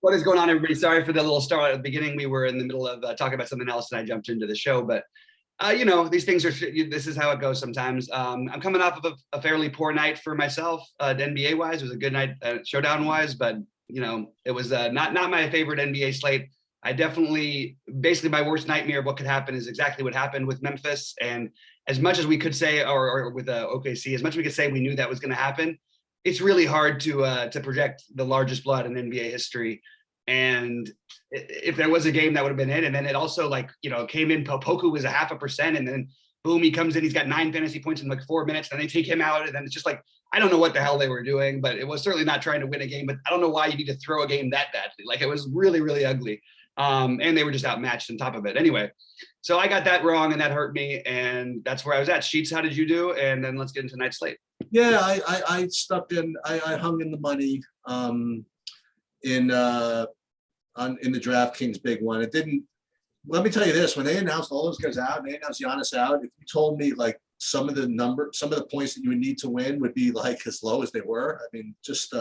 What is going on, everybody? Sorry for the little start at the beginning. We were in the middle of talking about something else, and I jumped into the show. But these things are. This is how it goes sometimes. I'm coming off of a fairly poor night for myself, NBA wise. It was a good night, showdown wise, but it was not my favorite NBA slate. I definitely, basically, my worst nightmare of what could happen is exactly what happened with Memphis. And as much as we could say, or with OKC, as much as we could say we knew that was going to happen, it's really hard to project the largest blowout in NBA history. And if there was a game, that would have been it. And then it also came in, Poku was 0.5%, and then boom, he comes in, he's got 9 fantasy points in like 4 minutes, and they take him out. And then it's just like, I don't know what the hell they were doing, but it was certainly not trying to win a game, but I don't know why you need to throw a game that badly. Like, it was really, really ugly. And they were just outmatched on top of it. Anyway, so I got that wrong, and that hurt me. And that's where I was at. Sheets, how did you do? And then let's get into tonight's slate. Yeah, I stuck in. I hung in the money in the DraftKings big one. It didn't. Let me tell you this: when they announced all those guys out, and they announced Giannis out, if you told me like some of the points that you would need to win would be like as low as they were, I mean, just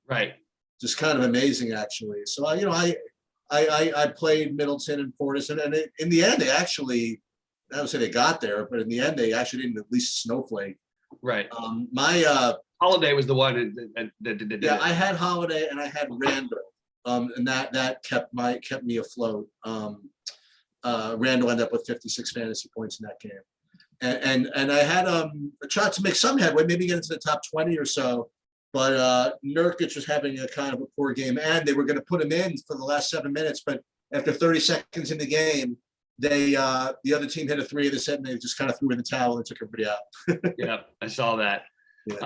right, just kind of amazing actually. So I played Middleton and Portis, and in the end, they actually, I would say they got there, but in the end, they actually didn't at least snowflake. Right. My Holiday was the one that did yeah, it. I had Holiday and I had Randall, and that kept me afloat. Randall ended up with 56 fantasy points in that game, and I had a shot to make some headway, maybe get into the top 20 or so. But Nurkic was having a kind of a poor game, and they were going to put him in for the last 7 minutes. But after 30 seconds in the game, the other team hit a three of the set, and they just kind of threw in the towel and took everybody out. Yeah, I saw that. Yeah.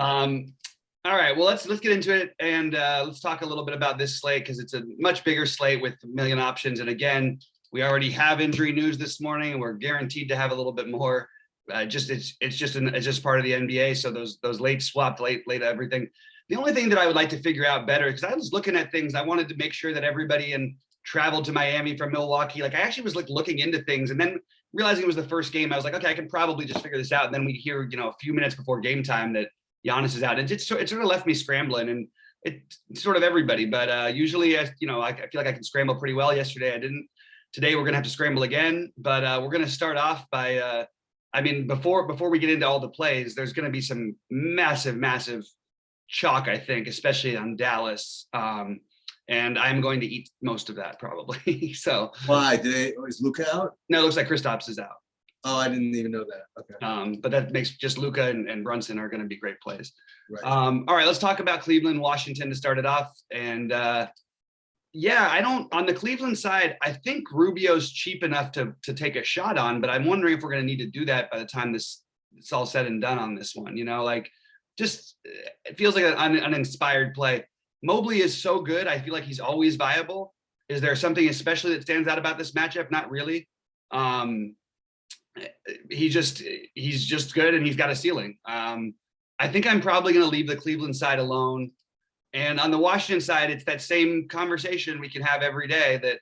All right, well, let's get into it, and let's talk a little bit about this slate, because it's a much bigger slate with a million options. And again, we already have injury news this morning, and we're guaranteed to have a little bit more. It's just part of the NBA. So those late swapped, late everything. The only thing that I would like to figure out better, because I was looking at things, I wanted to make sure that everybody traveled to Miami from Milwaukee. Like, I actually was like looking into things, and then realizing it was the first game, I was like, okay, I can probably just figure this out. And then we hear, a few minutes before game time that Giannis is out, and it sort of left me scrambling, and it's sort of everybody. But usually, I feel like I can scramble pretty well. Yesterday I didn't. Today we're gonna have to scramble again. But we're gonna start off by, before we get into all the plays, there's gonna be some massive chalk, I think, especially on Dallas. And I'm going to eat most of that probably. So Why? Is Luka out? No, it looks like Kristaps is out. Oh, I didn't even know that. Okay. But that makes just Luka and Brunson are going to be great plays. Right. All right, let's talk about Cleveland, Washington to start it off. And on the Cleveland side, I think Rubio's cheap enough to take a shot on, but I'm wondering if we're going to need to do that by the time it's all said and done on this one. Just it feels like an uninspired play. Mobley is so good. I feel like he's always viable. Is there something especially that stands out about this matchup? Not really. He's just good, and he's got a ceiling. I think I'm probably going to leave the Cleveland side alone. And on the Washington side, it's that same conversation we can have every day. That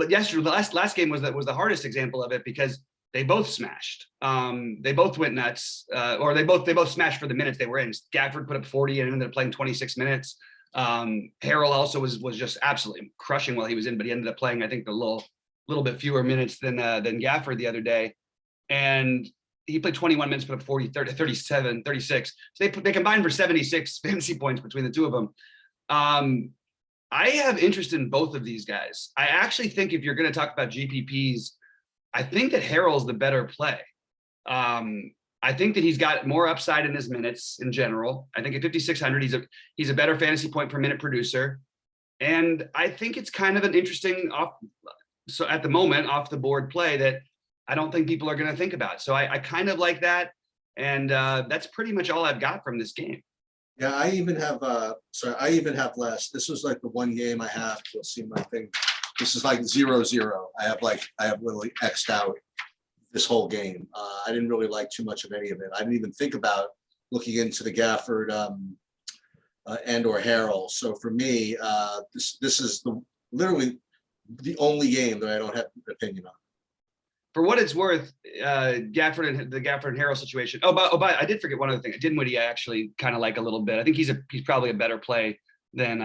yesterday, the last game was the hardest example of it, because they both smashed. They both went nuts, or they both smashed for the minutes they were in. Gafford put up 40 and ended up playing 26 minutes. Harrell also was just absolutely crushing while he was in, but he ended up playing, I think, a little bit fewer minutes than Gafford the other day. And he played 21 minutes, put up 40, 30, 37, 36. So they combined for 76 fantasy points between the two of them. I have interest in both of these guys. I actually think if you're going to talk about GPPs, I think that Harrell's the better play. I think that he's got more upside in his minutes in general. I think at 5,600, he's a better fantasy point per minute producer. And I think it's kind of an interesting at the moment off the board play that I don't think people are going to think about. So I kind of like that. And that's pretty much all I've got from this game. Yeah, I even have less. This was like the one game I have. You'll see my thing. This is like 0-0. I have literally X'd out this whole game. I didn't really like too much of any of it. I didn't even think about looking into the Gafford and or Harrell. So for me, this is literally the only game that I don't have an opinion on. For what it's worth, Gafford and Harrell situation. But I did forget one other thing. Dinwiddie I actually kind of like a little bit. I think he's probably a better play than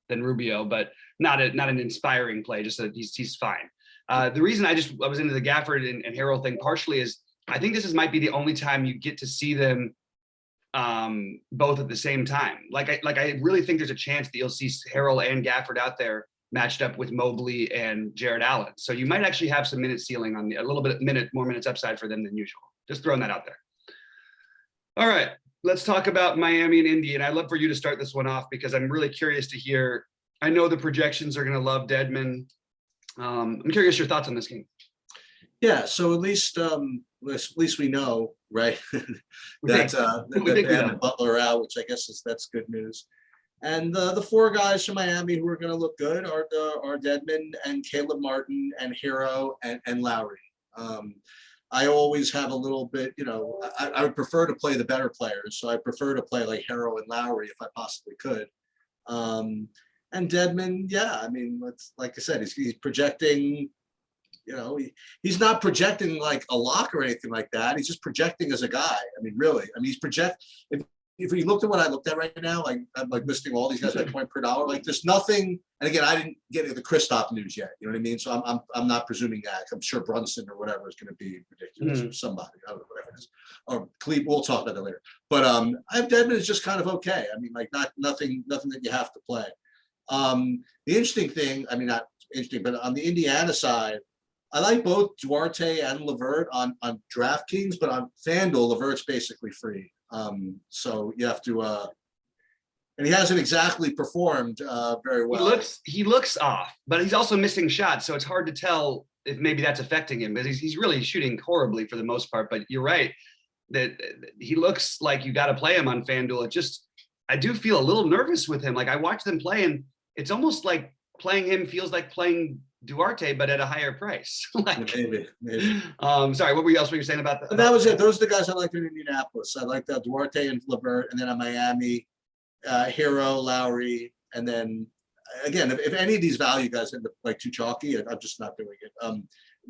than Rubio, but not an inspiring play. Just he's fine. The reason I was into the Gafford and Harrell thing partially is I think this might be the only time you get to see them both at the same time. I really think there's a chance that you'll see Harrell and Gafford out there matched up with Mobley and Jared Allen. So you might actually have some minute ceiling on a little bit more minutes upside for them than usual. Just throwing that out there. All right, let's talk about Miami and Indy. And I'd love for you to start this one off because I'm really curious to hear. I know the projections are going to love Dedmon. I'm curious your thoughts on this game. Yeah, so at least we know, right, that Bam and Butler are out, which I guess that's good news. And the four guys from Miami who are going to look good are Dedmon and Caleb Martin and Hero and Lowry. I always have a little bit, I would prefer to play the better players. So I prefer to play like Hero and Lowry if I possibly could. And Dedmon, yeah, I mean, like I said, he's projecting, he's not projecting like a lock or anything like that. He's just projecting as a guy. I mean, really, he's if you looked at what I looked at right now, like I'm like listing all these guys at point per dollar, like there's nothing. And again, I didn't get the Kristaps news yet. You know what I mean? So I'm not presuming that. I'm sure Brunson or whatever is going to be ridiculous or somebody. I don't know, whatever it is. Or Cleve, we'll talk about that later. But Dedmon is just kind of okay. I mean, like nothing that you have to play. The interesting thing, I mean, not interesting, but on the Indiana side, I like both Duarte and LeVert on DraftKings, but on FanDuel, LeVert's basically free. So you have to, and he hasn't exactly performed very well. He looks off, but he's also missing shots, so it's hard to tell if maybe that's affecting him. But he's really shooting horribly for the most part. But you're right that he looks like you got to play him on FanDuel. I do feel a little nervous with him. Like I watch them play, and it's almost like playing him feels like playing Duarte, but at a higher price. Maybe. Sorry, what were you saying about that? And that was it. Those are the guys I liked in Indianapolis. I liked Duarte and LeVert, and then on Miami, Hero, Lowry, and then again, if any of these value guys end up like too chalky, I'm just not doing it.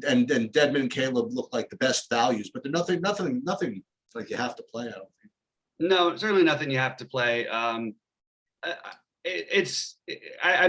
And then Dedmon and Caleb look like the best values, but they're nothing like you have to play. I don't think. No, certainly nothing you have to play. I'm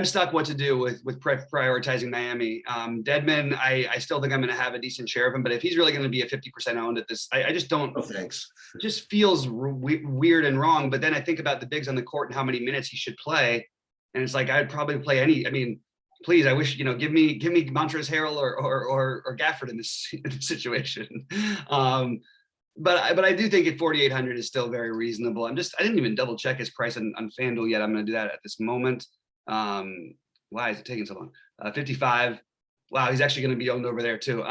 stuck what to do with prioritizing Miami. Dedmon, I still think I'm going to have a decent share of him, but if he's really going to be a 50% owned at this, I just don't. Oh, thanks. It just feels weird and wrong. But then I think about the bigs on the court and how many minutes he should play, and it's like I'd probably play any. I mean, please, I wish give me Montrezl Harrell or Gafford in this situation. But I do think at 4,800 is still very reasonable. I didn't even double check his price on FanDuel yet. I'm going to do that at this moment. Why is it taking so long? 55. Wow, he's actually going to be owned over there too.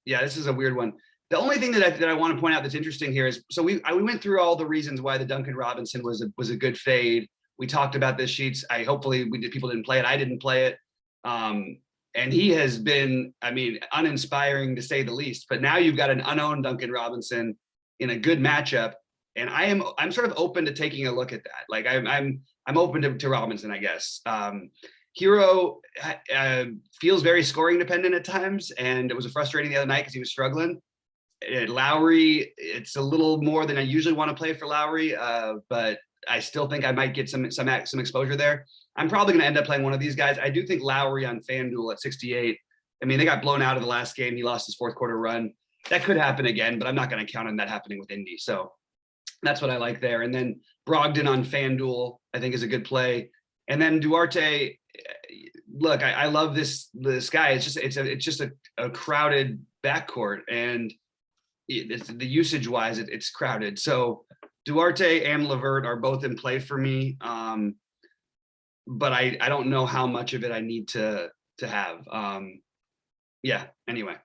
Yeah, this is a weird one. The only thing that I want to point out that's interesting here is, so we went through all the reasons why the Duncan Robinson was a good fade. We talked about this sheets. Hopefully people didn't play it. I didn't play it. And he has been, uninspiring to say the least. But now you've got an unowned Duncan Robinson in a good matchup, and I'm sort of open to taking a look at that. Like I'm open to Robinson, I guess. Hero feels very scoring dependent at times, and it was frustrating the other night because he was struggling. Lowry, it's a little more than I usually want to play for Lowry, but I still think I might get some exposure there. I'm probably going to end up playing one of these guys. I do think Lowry on FanDuel at 68. They got blown out of the last game. He lost his fourth quarter run. That could happen again, but I'm not going to count on that happening with Indy. So that's what I like there. And then Brogdon on FanDuel, I think, is a good play. And then Duarte, look, I love this guy. It's just a crowded backcourt, and the usage wise, it's crowded. So Duarte and LeVert are both in play for me. But I don't know how much of it I need to have. Anyway.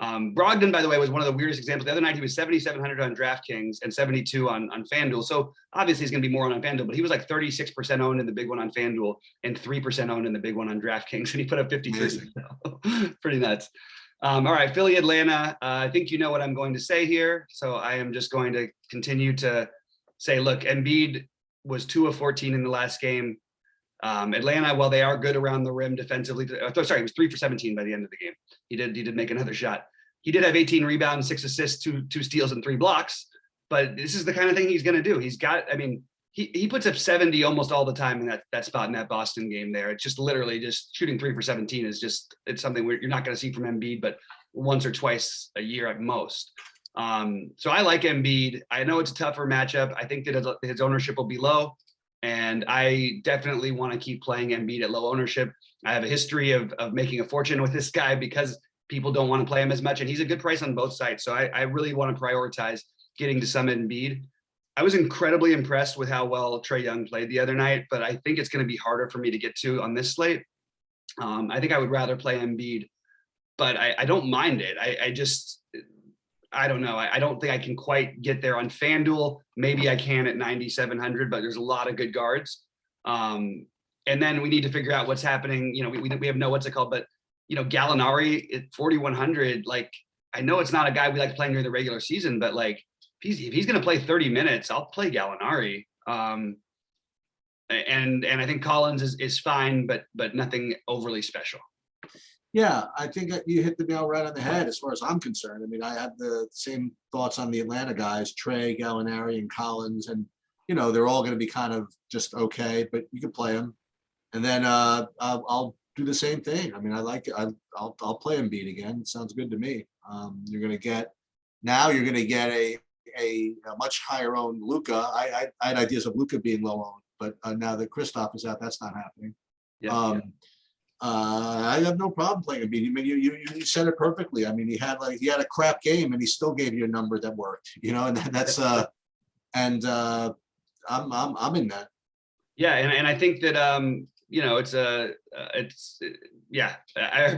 Brogdon, by the way, was one of the weirdest examples. The other night, he was 7,700 on DraftKings and 72 on FanDuel. So obviously he's going to be more on FanDuel, but he was like 36% owned in the big one on FanDuel and 3% owned in the big one on DraftKings. And he put up 53. Pretty nuts. All right, Philly, Atlanta. I think you know what I'm going to say here. So I am just going to continue to say, look, Embiid was 2 of 14 in the last game. Atlanta, while they are good around the rim defensively, he was 3 for 17 by the end of the game. He did make another shot. He did have 18 rebounds, 6 assists, 2 steals, and 3 blocks. But this is the kind of thing he's going to do. He's got, he puts up 70 almost all the time in that spot in that Boston game there. It's just literally just shooting 3 for 17 is just, it's something you're not going to see from Embiid, but once or twice a year at most. So I like Embiid. I know it's a tougher matchup. I think that his ownership will be low, and I definitely want to keep playing Embiid at low ownership. I have a history of making a fortune with this guy because people don't want to play him as much, and he's a good price on both sides. So I really want to prioritize getting to some Embiid. I was incredibly impressed with how well Trae Young played the other night, but I think it's going to be harder for me to get to on this slate. I think I would rather play Embiid, but I don't mind it. I don't know. I don't think I can quite get there on FanDuel. Maybe I can at 9,700, but there's a lot of good guards. And then we need to figure out what's happening. You know, we have no, what's it called, but you know, Gallinari at 4,100, like, I know it's not a guy we like playing during the regular season, but like, if he's going to play 30 minutes, I'll play Gallinari. And I think Collins is fine, but nothing overly special. Yeah, I think that you hit the nail right on the head as far as I'm concerned. I mean, I have the same thoughts on the Atlanta guys, Trae, Gallinari, and Collins, and you know, they're all going to be kind of just okay, but you can play them. And then I'll do the same thing. I mean, I like it. I'll play Embiid again. It sounds good to me. You're going to get a much higher owned Luka. I had ideas of Luka being low owned, but now that Kristaps is out, that's not happening. Yeah. I have no problem playing Embiid. I mean, you said it perfectly. I mean, he had a crap game and he still gave you a number that worked. You know, and that's I'm in that. Yeah, and I think that you know, I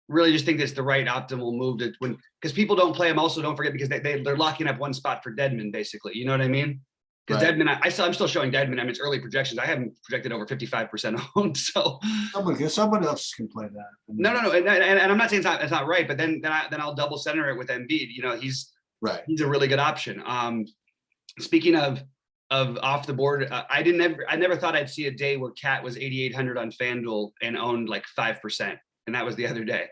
really just think that's the right optimal move to when, because people don't play him. Also, don't forget, because they're locking up one spot for Dedmon, basically. You know what I mean? Because Right. Dedmon, I'm still showing Dedmon. I mean, it's early projections. I haven't projected over 55% owned. So someone else can play that. no, and I'm not saying it's not right, but then I'll double center it with Embiid. You know, he's a really good option. Speaking of off the board, I never thought I'd see a day where Cat was 8,800 on FanDuel and owned like 5%, and that was the other day.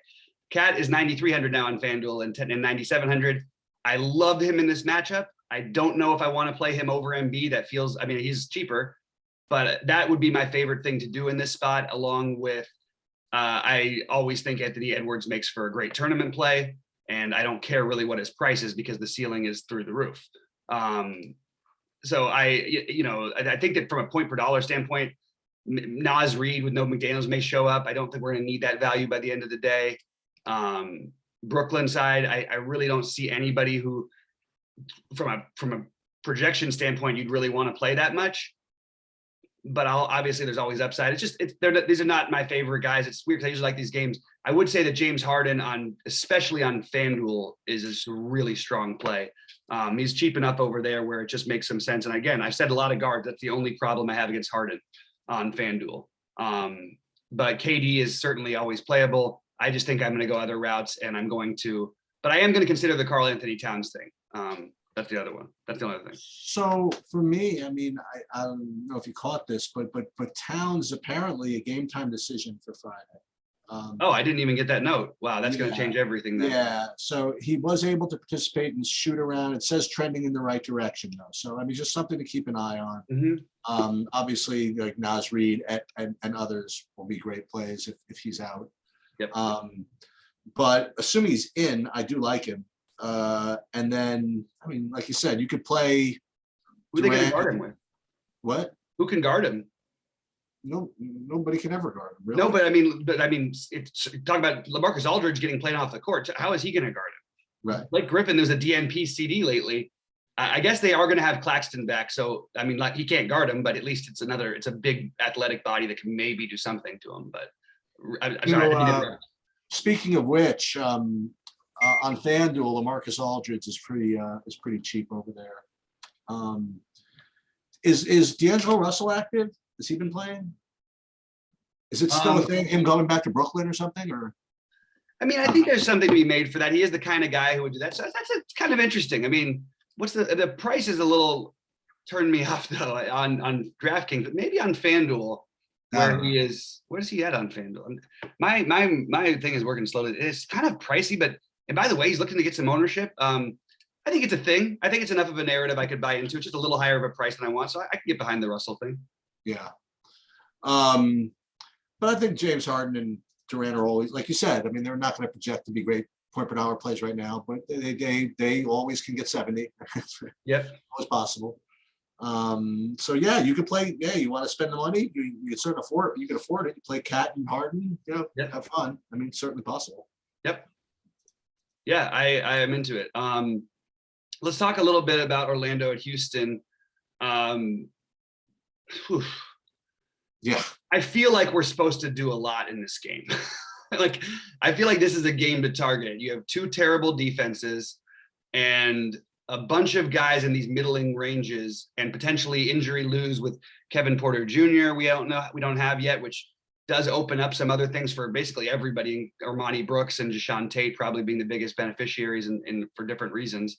Cat is 9,300 now on FanDuel and 9,700. I love him in this matchup. I don't know if I want to play him over MB. That feels, I mean, he's cheaper, but that would be my favorite thing to do in this spot, along with, I always think Anthony Edwards makes for a great tournament play, and I don't care really what his price is because the ceiling is through the roof. So I think that from a point per dollar standpoint, Nas Reed with no McDaniels may show up. I don't think we're going to need that value by the end of the day. Brooklyn side, I really don't see anybody who, from a projection standpoint, you'd really want to play that much. But obviously there's always upside. These are not my favorite guys. It's weird because I usually like these games. I would say that James Harden especially on FanDuel is a really strong play. He's cheap enough over there where it just makes some sense. And again, I've said a lot of guards. That's the only problem I have against Harden on FanDuel. But KD is certainly always playable. I just think I'm going to go other routes, and but I am going to consider the Karl Anthony Towns thing. That's the other one. That's the other thing. So for me, I mean, I don't know if you caught this, but Towns apparently a game time decision for Friday. I didn't even get that note. Wow, that's going to change everything then. Yeah, so he was able to participate and shoot around. It says trending in the right direction though. So I mean, just something to keep an eye on. Mm-hmm. Obviously, like Nas Reed and others will be great plays if he's out. Yep. But assuming he's in, I do like him. And then, I mean, like you said, you could play. Who are they going to guard him with? What? Who can guard him? No, nobody can ever guard him. Really. No, but I mean, it's talking about LaMarcus Aldridge getting played off the court. How is he going to guard him? Right. Like Griffin, there's a DNP CD lately. I guess they are going to have Claxton back. So, I mean, like, he can't guard him, but at least it's a big athletic body that can maybe do something to him. But I'm sorry. Speaking of which, on FanDuel, LaMarcus Aldridge is pretty cheap over there. Is D'Angelo Russell active? Has he been playing? Is it still a thing, him going back to Brooklyn or something? Or I mean, I think there's something to be made for that. He is the kind of guy who would do that. So that's kind of interesting. I mean, what's the price is a little turned me off though on DraftKings, but maybe on FanDuel. Where's he at on FanDuel? My thing is working slowly. It's kind of pricey, and by the way, he's looking to get some ownership. I think it's a thing. I think it's enough of a narrative I could buy into. It's just a little higher of a price than I want, so I can get behind the Russell thing. Yeah. But I think James Harden and Durant are always, like you said, I mean, they're not going to project to be great point per hour plays right now, but they always can get 70. Yep. Always possible. So yeah, you could play. Yeah, you want to spend the money, you can certainly afford it. You can afford it. You play Cat and Harden, Yep. have fun. I mean, it's certainly possible. Yep. Yeah, I am into it. Let's talk a little bit about Orlando at Houston. Yeah. I feel like we're supposed to do a lot in this game. Like, I feel like this is a game to target. You have two terrible defenses and a bunch of guys in these middling ranges and potentially injury lose with Kevin Porter Jr. We don't have yet, which does open up some other things for basically everybody. Armani Brooks and Jashawn Tate probably being the biggest beneficiaries in for different reasons.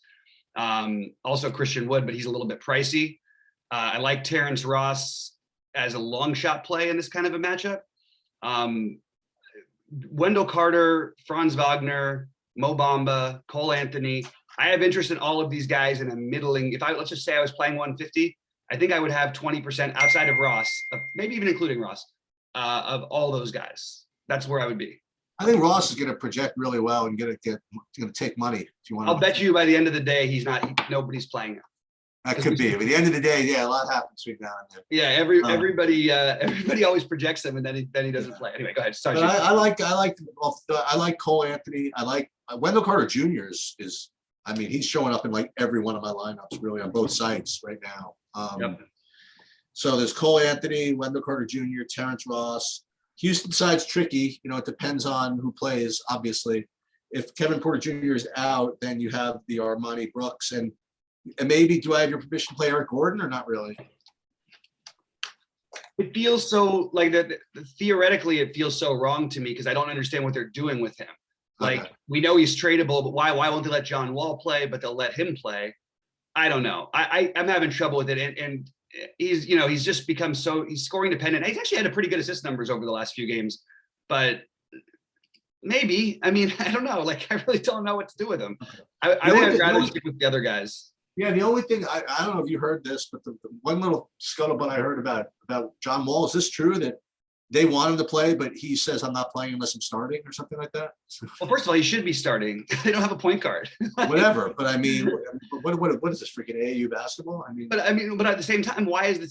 Also Christian Wood, but he's a little bit pricey. I like Terrence Ross as a long shot play in this kind of a matchup. Wendell Carter, Franz Wagner, Mo Bamba, Cole Anthony. I have interest in all of these guys in a middling. Let's just say I was playing 150, I think I would have 20% outside of Ross, maybe even including Ross, of all those guys. That's where I would be. I think Ross is going to project really well and going to take money. If you want, I'll bet you by the end of the day, nobody's playing him. That could be. But at the end of the day, yeah, a lot happens between now and then. Yeah, everybody always projects him and then he doesn't play. Anyway, go ahead. Sorry. But I like Cole Anthony. I like Wendell Carter Jr. is I mean, he's showing up in like every one of my lineups really on both sides right now. Yep. So there's Cole Anthony, Wendell Carter Jr., Terrence Ross. Houston side's tricky. It depends on who plays, obviously. If Kevin Porter Jr. is out, then you have the Armani Brooks. And maybe, do I have your permission to play Eric Gordon or not really? It feels so like that. Theoretically, it feels so wrong to me because I don't understand what they're doing with him. Like, okay, we know he's tradable, but why won't they let John Wall play, but they'll let him play? I don't know. I'm having trouble with it. And he's just become he's scoring dependent. He's actually had a pretty good assist numbers over the last few games, but maybe, I mean, I don't know. Like, I really don't know what to do with him. I think I'd rather stick with the other guys. Yeah, the only thing, I don't know if you heard this, but the one little scuttlebutt I heard about John Wall, is this true that they want him to play, but he says, I'm not playing unless I'm starting or something like that? Well, first of all, he should be starting. They don't have a point guard. Whatever. But I mean, what is this, freaking AAU basketball? But at the same time, why isn't the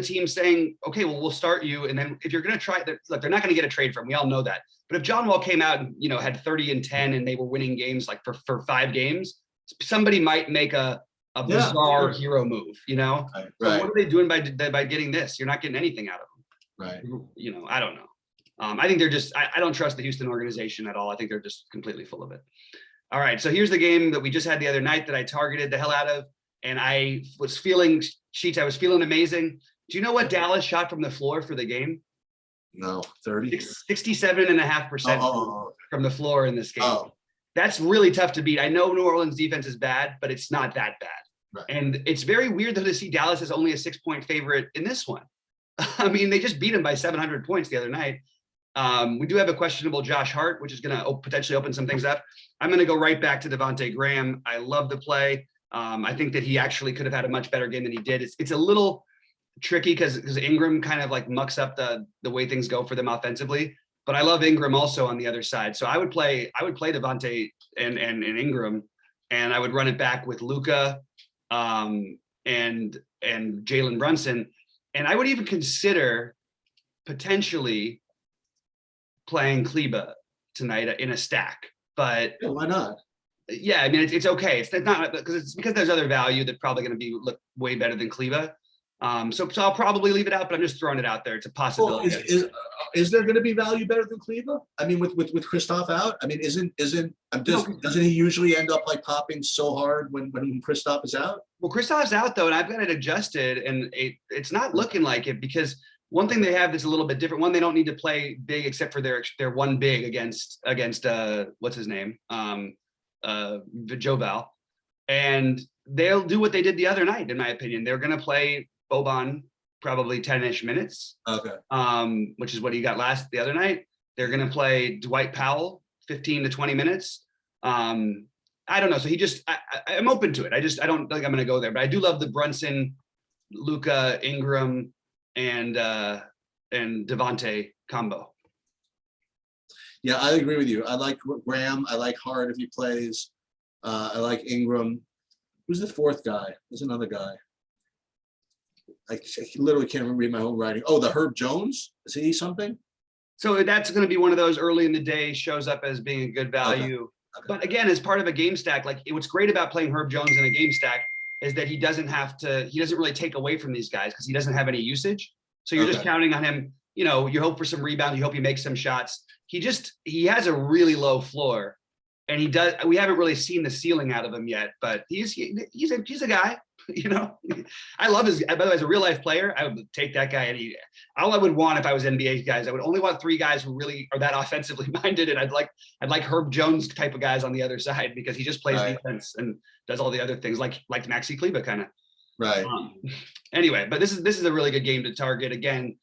team saying, okay, well, we'll start you. And then if you're going to try, look, they're not going to get a trade from him. We all know that. But if John Wall came out and, had 30 and 10 and they were winning games like for 5 games, somebody might make a bizarre hero move, Right. So what are they doing by getting this? You're not getting anything out of them. Right. I don't know. I think they're just, I don't trust the Houston organization at all. I think they're just completely full of it. All right. So here's the game that we just had the other night that I targeted the hell out of. And I was feeling amazing. Do you know what Dallas shot from the floor for the game? No, 30. 67.5% from the floor in this game. Oh. That's really tough to beat. I know New Orleans defense is bad, but it's not that bad. Right. And it's very weird though to see Dallas as only a 6-point favorite in this one. I mean, they just beat him by 700 points the other night. We do have a questionable Josh Hart, which is going to potentially open some things up. I'm going to go right back to Devontae Graham. I love the play. I think that he actually could have had a much better game than he did. It's a little tricky because Ingram kind of like mucks up the way things go for them offensively. But I love Ingram also on the other side. So I would play Devontae and Ingram, and I would run it back with Luka and Jalen Brunson. And I would even consider potentially playing Kleba tonight in a stack, but yeah, why not? Yeah, I mean, it's okay. It's not because there's other value that's probably going to look way better than Kleba. So I'll probably leave it out, but I'm just throwing it out there. It's a possibility. Well, is there going to be value better than Kleba? I mean, with Kristaps out, I mean, doesn't he usually end up like popping so hard when Kristaps is out? Well, Kristaps out though, and I've got it adjusted, and it's not looking like it because one thing they have that's a little bit different. One, they don't need to play big except for their one big against what's his name, Joe Val, and they'll do what they did the other night. In my opinion, they're going to play Boban probably 10-ish minutes. Okay. Which is what he got the other night. They're going to play Dwight Powell 15 to 20 minutes. I don't know. So I'm open to it. I don't think I'm going to go there, but I do love the Brunson, Luka, Ingram, and Devontae combo. Yeah, I agree with you. I like Graham. I like Hart if he plays. I like Ingram. Who's the fourth guy? There's another guy. I literally can't read my own writing. Oh, the Herb Jones? Is he something? So that's going to be one of those early in the day, shows up as being a good value. Okay. But again, as part of a game stack, like what's great about playing Herb Jones in a game stack is that he doesn't really take away from these guys because he doesn't have any usage. So you're just counting on him. You know, you hope for some rebound. You hope he makes some shots. He has a really low floor, and we haven't really seen the ceiling out of him yet, but he's a guy, you know. I love by the way, as a real life player, I would take that guy. All I would want if I was NBA guys, I would only want 3 guys who really are that offensively minded. And I'd like Herb Jones type of guys on the other side because he just plays defense and does all the other things like Maxi Kleber kind of. Right. Anyway, but this is a really good game to target. Again,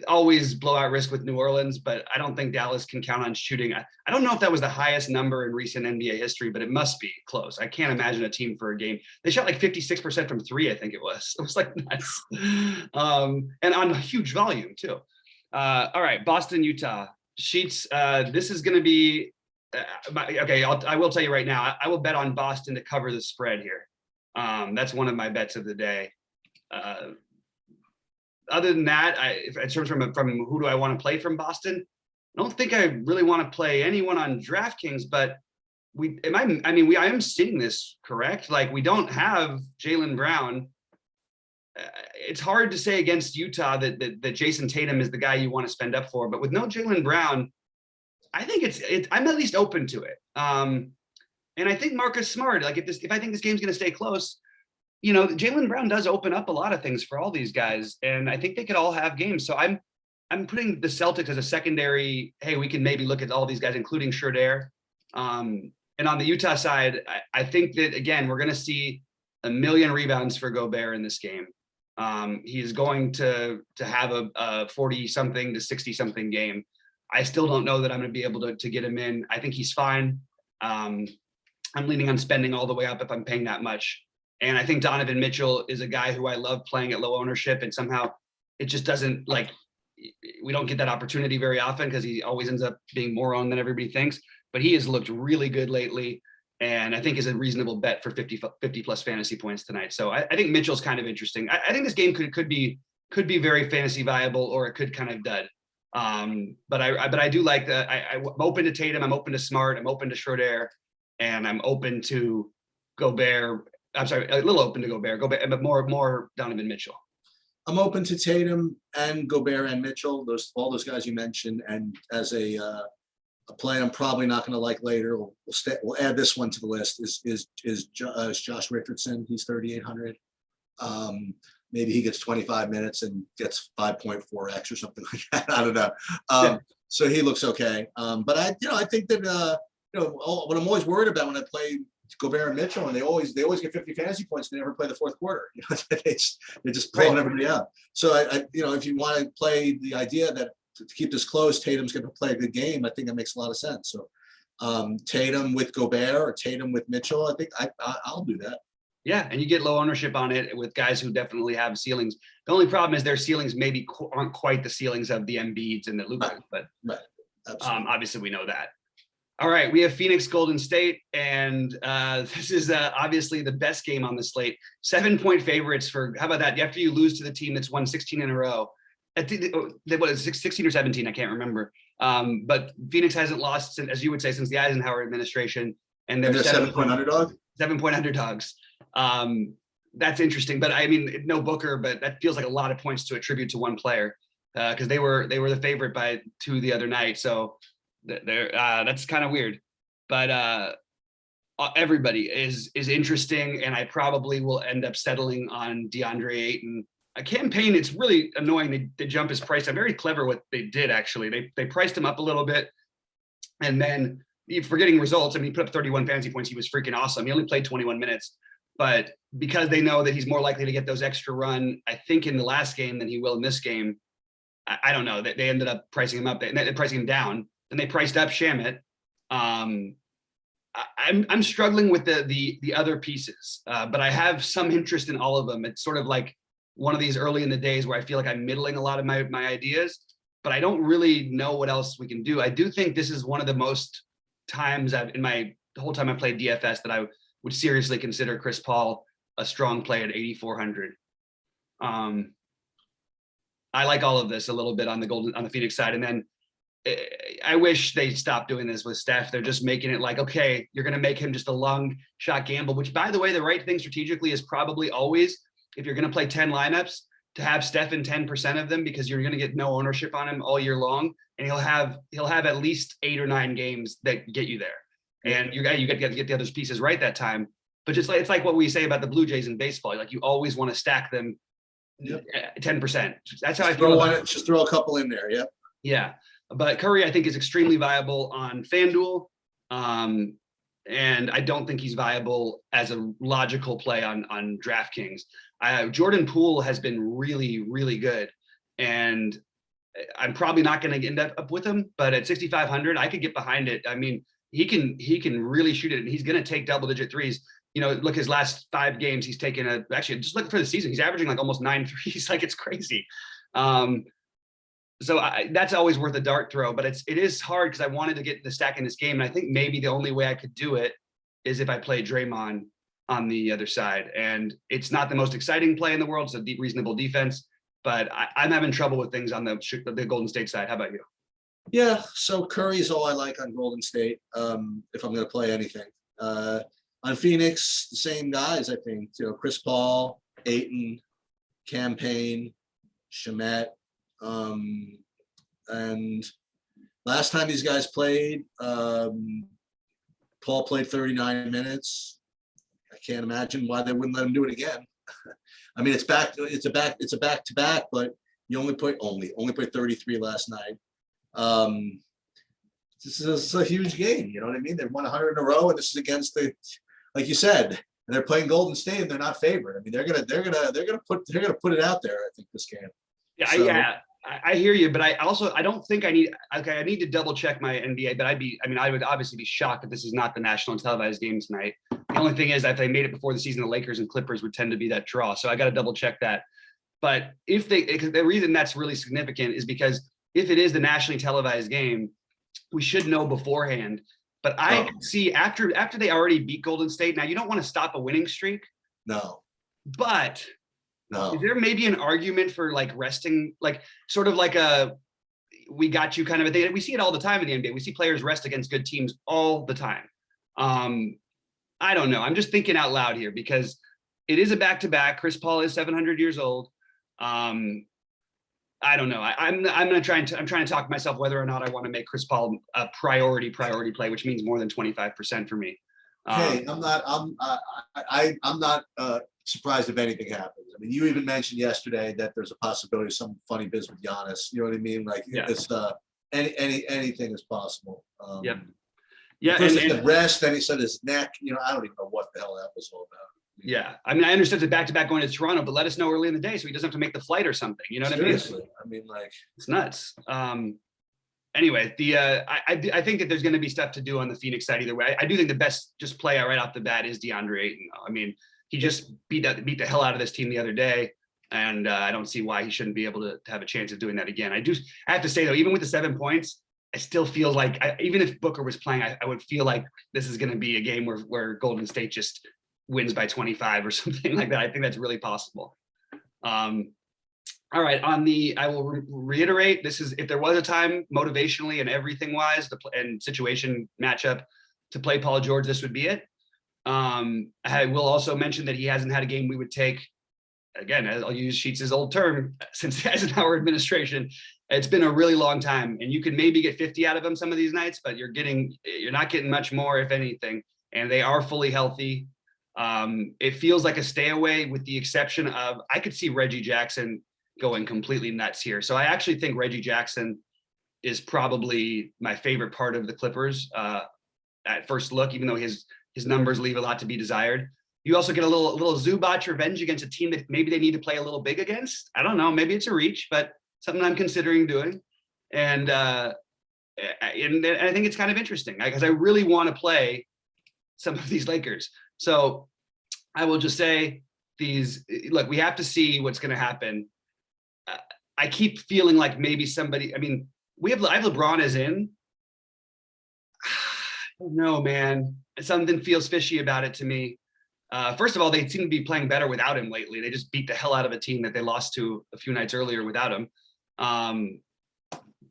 always blowout risk with New Orleans, but I don't think Dallas can count on shooting. I don't know if that was the highest number in recent NBA history, but it must be close. I can't imagine a team for a game. They shot like 56% from 3, I think it was. It was like nuts. And on huge volume too. All right, Boston, Utah. Sheets, this is going to be, okay, I will tell you right now, I will bet on Boston to cover the spread here. That's one of my bets of the day. Other than that, in terms from who do I want to play from Boston, I don't think I really want to play anyone on DraftKings. But I am seeing this correct. Like we don't have Jaylen Brown. It's hard to say against Utah that Jason Tatum is the guy you want to spend up for. But with no Jaylen Brown, I think I'm at least open to it. And I think Marcus Smart. Like if I think this game's going to stay close. You know, Jaylen Brown does open up a lot of things for all these guys, and I think they could all have games. So I'm putting the Celtics as a secondary. Hey, we can maybe look at all these guys, including Schroeder. And on the Utah side, I think that again we're going to see 1 million rebounds for Gobert in this game. He is going to have a 40-something to 60-something game. I still don't know that I'm going to be able to get him in. I think he's fine. I'm leaning on spending all the way up if I'm paying that much. And I think Donovan Mitchell is a guy who I love playing at low ownership, and somehow it just doesn't we don't get that opportunity very often because he always ends up being more owned than everybody thinks. But he has looked really good lately, and I think is a reasonable bet for 50 plus fantasy points tonight. So I think Mitchell's kind of interesting. I think this game could be very fantasy viable, or it could kind of dud. But I do like that. I'm open to Tatum. I'm open to Smart. I'm open to Schroeder, and I'm open to Gobert. I'm sorry, a little open to Gobert, but more Donovan Mitchell. I'm open to Tatum and Gobert and Mitchell. All those guys you mentioned, and as a play, I'm probably not going to like later. We'll add this one to the list. Is Josh Richardson? He's 3,800. Maybe he gets 25 minutes and gets 5.4x or something like that. I don't know. So he looks okay. But I think that what I'm always worried about when I play Gobert and Mitchell, and they always get 50 fantasy points and they never play the fourth quarter. They're just blowing everybody out. So if you want to play the idea that to keep this close, Tatum's going to play a good game, I think that makes a lot of sense. So Tatum with Gobert or Tatum with Mitchell, I think I'll do that. Yeah, and you get low ownership on it with guys who definitely have ceilings. The only problem is their ceilings maybe aren't quite the ceilings of the Embiids and the Lukas, but obviously we know that. All right, we have Phoenix Golden State, and this is obviously the best game on the slate. 7-point favorites for, how about that? After you lose to the team that's won 16 in a row. What is it, 16 or 17? I can't remember. But Phoenix hasn't lost, as you would say, since the Eisenhower administration. And they're 7-point underdog? 7-point underdogs. That's interesting. But I mean, no Booker, but that feels like a lot of points to attribute to one player because they were the favorite by 2 the other night. So that's kind of weird, but everybody is interesting, and I probably will end up settling on DeAndre Ayton. A campaign, it's really annoying. They jump his price. I'm very clever what they did actually. They priced him up a little bit, and then forgetting results. I mean, he put up 31 fantasy points. He was freaking awesome. He only played 21 minutes, but because they know that he's more likely to get those extra run, I think in the last game than he will in this game. I don't know. They ended up pricing him up. They pricing him down. Then they priced up Shamet. I'm struggling with the other pieces, but I have some interest in all of them. It's sort of like one of these early in the days where I feel like I'm middling a lot of my ideas, but I don't really know what else we can do. I do think this is one of the most times the whole time I played DFS that I would seriously consider Chris Paul a strong play at 8,400. I like all of this a little bit on the Phoenix side, and then I wish they stopped doing this with Steph. They're just making it like, okay, you're going to make him just a long shot gamble, which, by the way, the right thing strategically is probably always, if you're going to play 10 lineups, to have Steph in 10% of them, because you're going to get no ownership on him all year long, and he'll have at least 8 or 9 games that get you there, and you got to get the other pieces right that time. But just like it's like what we say about the Blue Jays in baseball, like you always want to stack them 10%. That's how I feel. Just throw a couple in there. Yep. Yeah. But Curry, I think, is extremely viable on FanDuel. And I don't think he's viable as a logical play on DraftKings. Jordan Poole has been really, really good. And I'm probably not going to end up with him, but at 6,500, I could get behind it. I mean, he can really shoot it, and he's going to take double-digit threes. You know, look, his last 5 games, he's taken actually just look for the season. He's averaging like almost 9 threes. Like, it's crazy. So that's always worth a dart throw, but it is hard because I wanted to get the stack in this game. And I think maybe the only way I could do it is if I play Draymond on the other side. And it's not the most exciting play in the world. It's a reasonable defense, but I'm having trouble with things on the Golden State side. How about you? Yeah, so Curry is all I like on Golden State, if I'm going to play anything. On Phoenix, the same guys, I think. You know, Chris Paul, Ayton, Campaign, Shamet. And last time these guys played, Paul played 39 minutes. I can't imagine why they wouldn't let him do it again. I mean, it's a back to back, but you only played 33 last night. This is a huge game. You know what I mean? They've won 100 in a row, and this is against like you said, and they're playing Golden State, and they're not favored. I mean, they're gonna put it out there. I think this game. Yeah, I hear you, but I don't think I need to double check my NBA, but I would obviously be shocked if this is not the national televised game tonight. The only thing is, if they made it before the season, the Lakers and Clippers would tend to be that draw. So I got to double check that. But the reason that's really significant is because if it is the nationally televised game, we should know beforehand. But I see after they already beat Golden State, now you don't want to stop a winning streak. No. But no. Is there maybe an argument for like resting, like sort of like we got you kind of a thing? We see it all the time in the NBA. We see players rest against good teams all the time. I don't know. I'm just thinking out loud here because it is a back-to-back. Chris Paul is 700 years old. I don't know. I'm trying to talk myself whether or not I want to make Chris Paul a priority play, which means more than 25% for me. Hey, I'm not surprised if anything happens. I mean, you even mentioned yesterday that there's a possibility of some funny biz with Giannis. You know what I mean? Like, it's anything is possible. Yeah. First he said rest, then he said his neck. You know, I don't even know what the hell that was all about. Yeah, I mean, I understand the back-to-back going to Toronto, but let us know early in the day so he doesn't have to make the flight or something. You know what Seriously. I mean? I mean, like, it's nuts. Anyway, I think that there's going to be stuff to do on the Phoenix side either way. I do think the best just play right off the bat is DeAndre Ayton. I mean, he just beat the hell out of this team the other day, and I don't see why he shouldn't be able to have a chance of doing that again. I have to say though, even with the 7 points, I still feel like even if Booker was playing, I would feel like this is going to be a game where Golden State just wins by 25 or something like that. I think that's really possible. All right, I will reiterate, this is, if there was a time motivationally and everything wise and situation matchup to play Paul George, this would be it. I will also mention that he hasn't had a game we would take. Again, I'll use Sheets' old term, since the Eisenhower administration. It's been a really long time, and you can maybe get 50 out of him some of these nights, but you're not getting much more, if anything, and they are fully healthy. It feels like a stay away, with the exception of, I could see Reggie Jackson going completely nuts here. So I actually think Reggie Jackson is probably my favorite part of the Clippers at first look, even though his numbers leave a lot to be desired. You also get a little Zubac revenge against a team that maybe they need to play a little big against. I don't know, maybe it's a reach, but something I'm considering doing. And I think it's kind of interesting because I really want to play some of these Lakers. So I will just say look, we have to see what's going to happen. I keep feeling like maybe somebody, I mean, I have LeBron as in. I don't know, man. Something feels fishy about it to me. First of all, they seem to be playing better without him lately. They just beat the hell out of a team that they lost to a few nights earlier without him.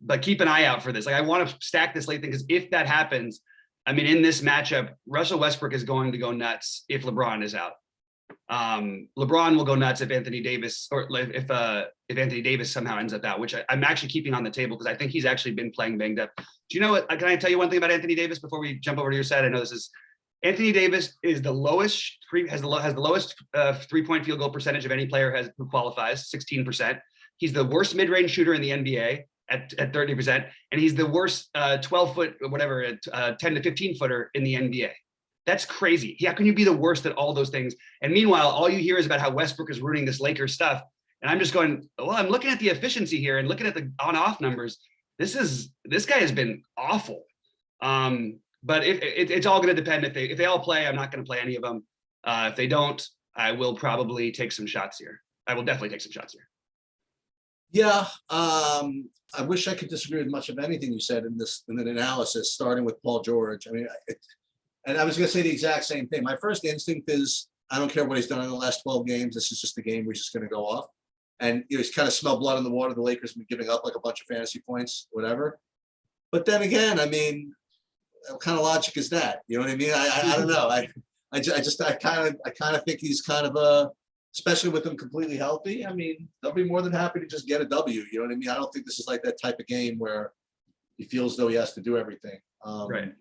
But keep an eye out for this. Like, I want to stack this late thing, because if that happens, I mean, in this matchup, Russell Westbrook is going to go nuts if LeBron is out. LeBron will go nuts if Anthony Davis, or if Anthony Davis somehow ends up out, which I'm actually keeping on the table because I think he's actually been playing banged up. Do you know what? Can I tell you one thing about Anthony Davis before we jump over to your side? I know this is Anthony Davis is the lowest has the lowest 3-point field goal percentage of any player who qualifies, 16%. He's the worst mid-range shooter in the NBA at 30%, and he's the worst 12-foot whatever 10 to 15 footer in the NBA. That's crazy. How can you be the worst at all those things? And meanwhile, all you hear is about how Westbrook is ruining this Lakers stuff. And I'm just going, well, I'm looking at the efficiency here and looking at the on-off numbers. This guy has been awful. But it's all going to depend. If they all play, I'm not going to play any of them. If they don't, I will probably take some shots here. I will definitely take some shots here. Yeah, I wish I could disagree with much of anything you said in the analysis, starting with Paul George. I mean, and I was going to say the exact same thing. My first instinct is, I don't care what he's done in the last 12 games. This is just a game where he's just going to go off. And he's kind of smelled blood in the water. The Lakers have been giving up like a bunch of fantasy points, whatever. But then again, I mean, what kind of logic is that? You know what I mean? I don't know. I kind of think he's kind of especially with him completely healthy. I mean, they'll be more than happy to just get a W. You know what I mean? I don't think this is like that type of game where he feels though he has to do everything. Right.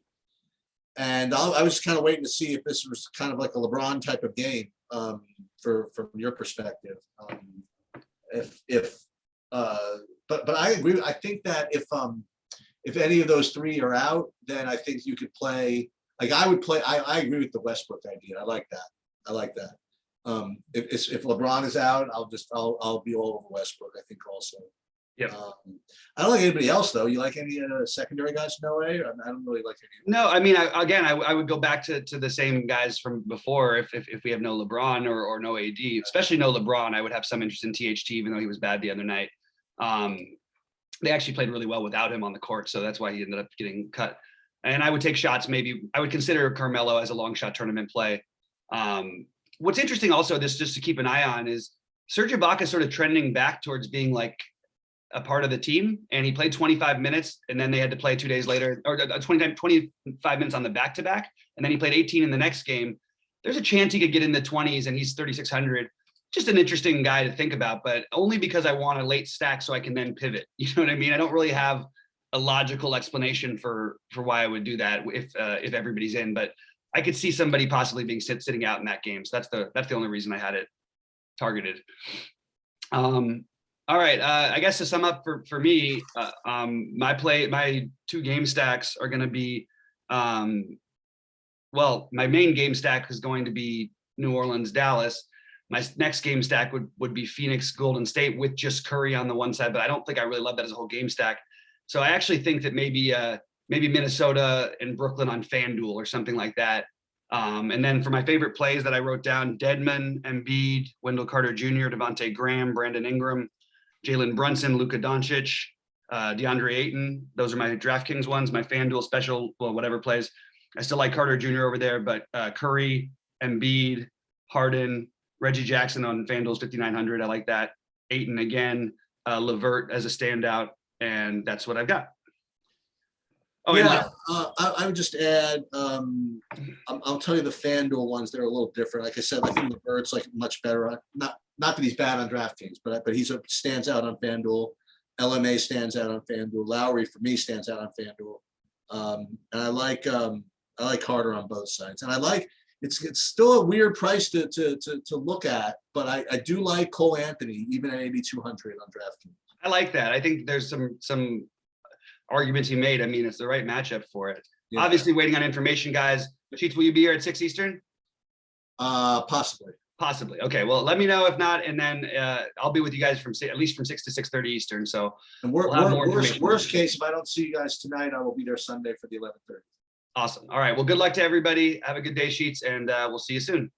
And I was kind of waiting to see if this was kind of like a LeBron type of game from your perspective. But I agree. I think that if any of those three are out, then I think you could play. Like I would play. I agree with the Westbrook idea. I like that. If LeBron is out, I'll be all over Westbrook. I think also. Yeah. I don't like anybody else though. You like any secondary guys? No way. I don't really like any. No, I mean, I would go back to the same guys from before. If we have no LeBron or no AD, especially no LeBron, I would have some interest in THT, even though he was bad the other night. They actually played really well without him on the court, so that's why he ended up getting cut. And I would take shots. Maybe I would consider Carmelo as a long shot tournament play. What's interesting also, just to keep an eye on, is Serge Ibaka is sort of trending back towards being like a part of the team, and he played 25 minutes, and then they had to play 2 days later, or 25 minutes on the back-to-back, and then he played 18 in the next game. There's a chance he could get in the 20s, and he's 3,600. Just an interesting guy to think about, but only because I want a late stack so I can then pivot. You know what I mean? I don't really have a logical explanation for why I would do that if everybody's in, but I could see somebody possibly being sitting out in that game. So that's the only reason I had it targeted. All right, I guess to sum up for me, my 2 game stacks are going to be, well, my main game stack is going to be New Orleans, Dallas. My next game stack would be Phoenix, Golden State with just Curry on the one side, but I don't think I really love that as a whole game stack. So I actually think that maybe Minnesota and Brooklyn on FanDuel or something like that. And then for my favorite plays that I wrote down, Dedmon, Embiid, Wendell Carter Jr., Devontae Graham, Brandon Ingram, Jalen Brunson, Luka Doncic, DeAndre Ayton. Those are my DraftKings ones. My FanDuel special, well, whatever plays. I still like Carter Jr. over there, but Curry, Embiid, Harden, Reggie Jackson on FanDuel's 5,900. I like that. Ayton again, LeVert as a standout, and that's what I've got. Oh, yeah, I would just add, I'll tell you the FanDuel ones, they're a little different. Like I said, I think LeVert's like much better. Not that he's bad on DraftKings, but he stands out on FanDuel. LMA stands out on FanDuel. Lowry for me stands out on FanDuel. And I like Carter on both sides. And I like it's still a weird price to look at, but I do like Cole Anthony even at 8,200 on DraftKings. I like that. I think there's some arguments he made. I mean, it's the right matchup for it. Yeah. Obviously waiting on information, guys. Cheats, will you be here at 6 Eastern? Possibly. Okay. Well, let me know if not, and then I'll be with you guys at least from 6 to 6:30 Eastern. So and worst case, if I don't see you guys tonight, I will be there Sunday for the 11:30. Awesome. All right. Well, good luck to everybody. Have a good day, Sheets, and we'll see you soon.